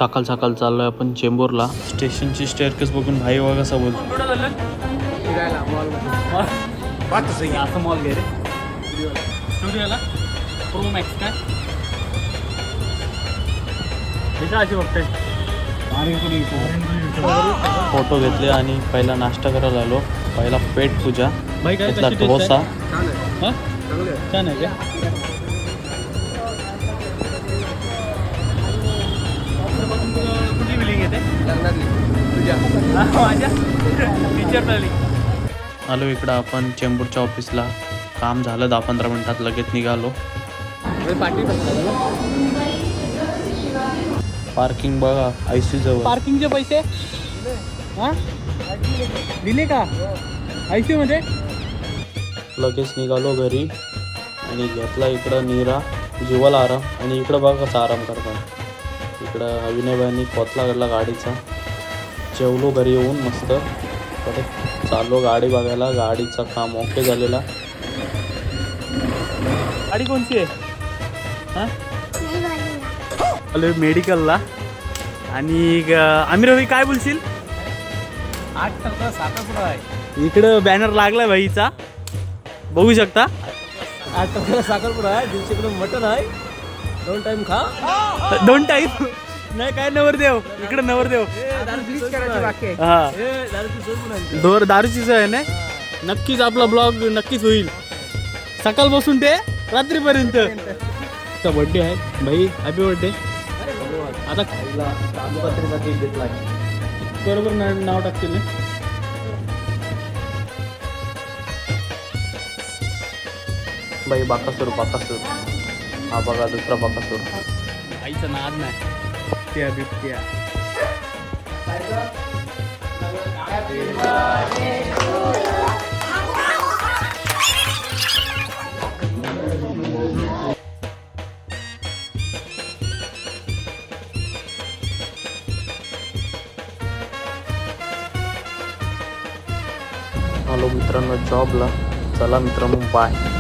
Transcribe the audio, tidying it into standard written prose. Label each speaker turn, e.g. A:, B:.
A: सकाळ सकाळ चाललोय आपण चेंबूरला. स्टेशनची स्टेअरकेस बघून भाई बघा कसा बोलतो.
B: असं मॉल घे रे स्टुडिओला प्रो मॅक्स काय अशी बघते.
A: फोटो घेतले आणि पहिला नाश्ता करायला आलो. पहिला पेट पूजा, घेतला डोसा.
B: छान आहे का? कुठली बिलिंग येते
A: आलो इकडं आपण चेंबूरच्या ऑफिसला. काम झालं 10-15 मिनिटात, लगेच निघालो. पार्किंग बघा IC जवळ.
B: पार्किंगचे पैसे दिले का IC मध्ये?
A: लगेच निघालो घरी आणि घेतला इकडं नीरा जीवाला आराम. आणि इकडं बघा कसा आराम करतात. इकडं अविनयबाईंनी कोतला काढला गाडीचा. जेवलो घरी येऊन मस्त. परत चाललो गाडी बघायला. गाडीचं काम ओके झालेला.
B: गाडी कोणती आहे? आलो मेडिकलला. आणि आमिर भाई काय बोलशील? 8% साखरपुडा आहे इकडं. बॅनर लागलाय भाईचा, बघू शकता. 8% साखरपुडा आहे. 150 किलो मटन आहे. 2 टाइम खा. 2 टाइम नाही काय नवरदेव इकडे नवरदेव. हा दारूची सोय आहे ना. नक्कीच आपला ब्लॉग नक्कीच होईल सकाळपासून ते रात्रीपर्यंत. बर्थडे आहे भाई, हॅपी बर्थडे. आता बरोबर नाव टाकतील ना.
A: बाई बाकासूर हा बघा दुसरा बाकासूर.
B: आईचं नाद नाही. बिबट्या बिबट्या
A: हॅलो मित्रांनो जॉबला. चला मित्रांनो बाय.